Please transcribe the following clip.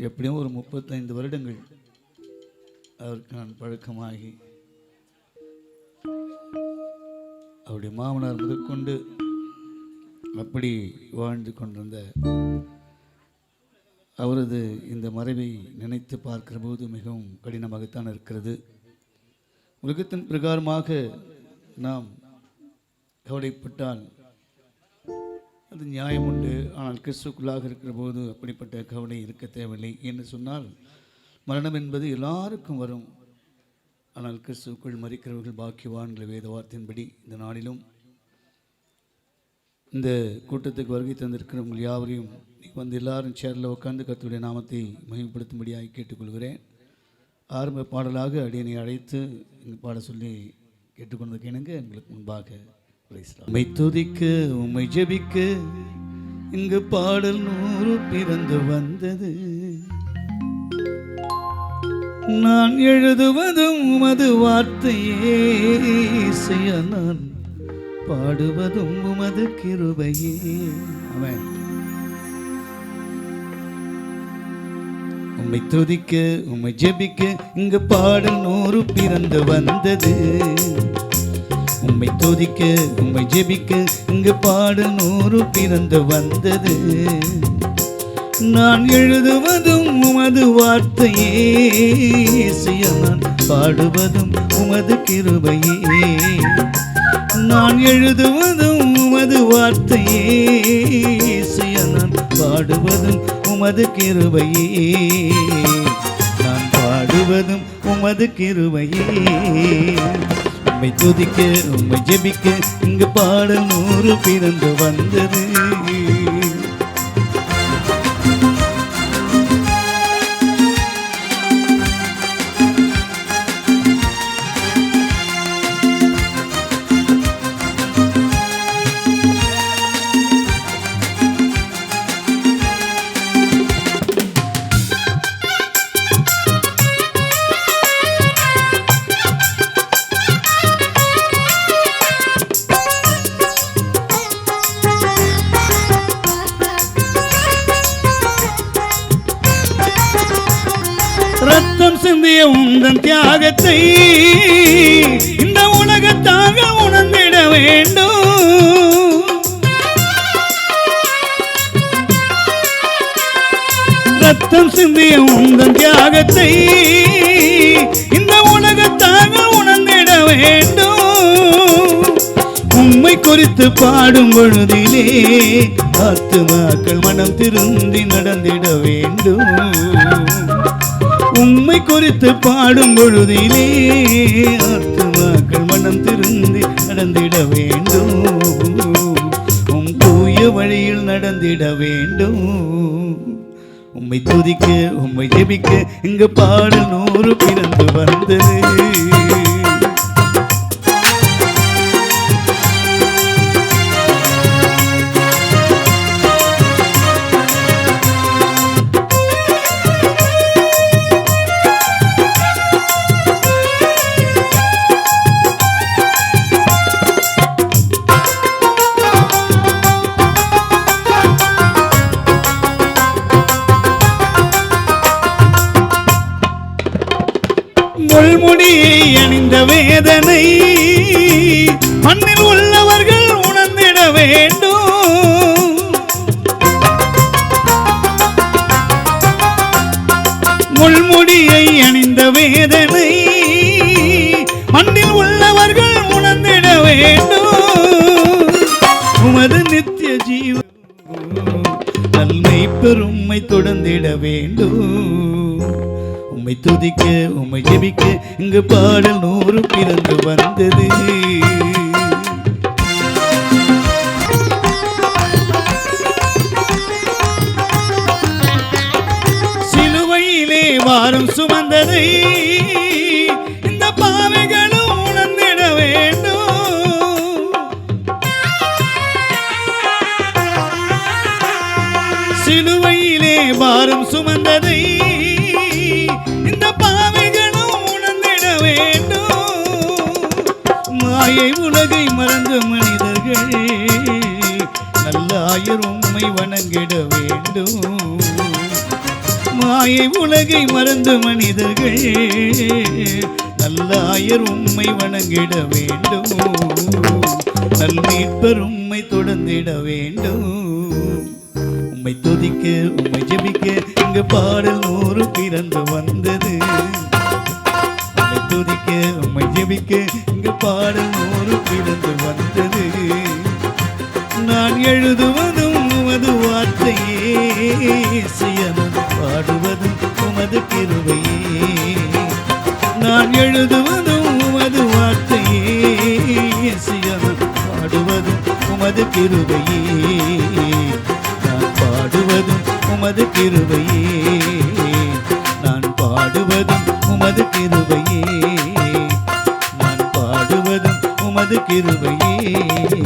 எப்படியும் ஒரு 35 வருடங்கள் அவருக்கு நான் பழக்கமாகி அவருடைய மாமனார் முதற்கொண்டு அப்படி வாழ்ந்து கொண்டிருந்த அவரது இந்த மறைவை நினைத்து பார்க்கிற போது மிகவும் கடினமாகத்தான் இருக்கிறது. உலகத்தின் பிரகாரமாக நாம் கவலைப்பட்டால் அது நியாயம் உண்டு. ஆனால் கிறிஸ்துக்குள்ளாக இருக்கிற போது அப்படிப்பட்ட கவலை இருக்க தேவையில்லை. என்று சொன்னால் மரணம் என்பது எல்லாருக்கும் வரும். ஆனால் கிறிஸ்துக்குள் மரிக்கிறவர்கள் பாக்கியவான்கள் வேத வார்த்தையின்படி இந்த நாளிலும் இந்த கூட்டத்துக்கு வருகை தந்திருக்கிறவங்க யாவரையும் வந்து எல்லாரும் சேரில் உட்கார்ந்து கர்த்தருடைய நாமத்தை மகிமைப்படுத்தும்படியாக கேட்டுக்கொள்கிறேன். ஆரம்ப பாடலாக அடியனை அழைத்து இங்கு பாட சொல்லி கேட்டுக்கொண்டதுக்கு இணங்க எங்களுக்கு முன்பாக உம்மை துதிக்க உம்மை ஜெபிக்க இங்கு பாடல் 100 பிறந்து வந்தது. நான் எழுதுவதும் உமது வார்த்தையே, செய்ய நான் பாடுவதும் உமது கிருபையே. ஆமென். உம்மை துதிக்க உம்மை ஜெபிக்க இங்கு பாடல் 100 பிறந்து வந்தது. உம்மை துதிக்க உம்மை ஜெபிக்க இங்கு பாடல் 100 பிறந்து வந்தது. நான் எழுதுவதும் உமது வார்த்தையே, செய்ய நான் பாடுவதும் உமது கிருபையே. நான் எழுதுவதும் உமது வார்த்தையே, செய்ய நான் பாடுவதும் உமது கிருபையே. நான் பாடுவதும் உமது கிருபையே. உம்மை துதிக்க உம்மை ஜெபிக்க இங்கு பாடல் 100 பிறந்து வந்தது. ரத்தம் சிந்திய உந்தன் தியாகத்தை இந்த உலகத்தாக உணர்ந்திட வேண்டும். ரத்தம் சிந்திய உந்தன் தியாகத்தை இந்த உலகத்தாக உணர்ந்திட வேண்டும். உம்மை குறித்து பாடும் பொழுதிலே ஆத்துமாக்கள் மனம் திருந்தி நடந்திட வேண்டும். உம்மை குறித்து பாடும் பொழுதிலே ஆத்துமாக்கள் மனம் திருந்தி நடந்திட வேண்டும். உம் தூய வழியில் நடந்திட வேண்டும். உம்மை துதிக்க உம்மை ஜெபிக்க இங்கு பாடல் 100 பிறந்து வந்தது. முள்முடியை அணிந்த வேதனை மண்ணில் உள்ளவர்கள் உணர்ந்திட வேண்டும். முள்முடியை அணிந்த வேதனை மண்ணில் உள்ளவர்கள் உணர்ந்திட வேண்டும். உமது நித்திய ஜீவன் நன்மை பெருமை தொடர்ந்திட வேண்டும். உம்மை துதிக்க உம்மை ஜெபிக்க இங்கு பாடல் 100 பிறந்து வந்தது. சிலுவையிலே வாரம் சுமந்ததை இந்த பாவிகளும் உணர்ந்திட வேண்டும். சிலுவையிலே வாரம் சுமந்ததை இந்த பாவிகளும் உணர்ந்திட வேண்டும். மாயை உலகை மறந்த மனிதர்கள் நல்ல ஆயர் உம்மை வணங்கிட வேண்டும். மாயை உலகை மறந்து மனிதர்கள் நல்லாயர் உம்மை வணங்கிட வேண்டும். நல்மீட்பர் உம்மை தொடர்ந்திட வேண்டும். உம்மை துதிக்க உம்மை ஜெபிக்க இங்கு பாடல் 100 பிறந்து வந்தது. உம்மை துதிக்க உம்மை ஜெபிக்க இங்கு பாடல் 100 பிறந்து வந்தது. நான் எழுதுவதும் உமது வார்த்தையே, இசையனது பாடுவதும் உமது கிருபையே. நான் எழுதுவதும் உமது வார்த்தையே, இசையனது பாடுவதும் உமது கிருபையே. நான் பாடுவதும் உமது கிருபையே. நான் பாடுவதும் உமது கிருபையே. நான் பாடுவதும் உமது கிருபையே.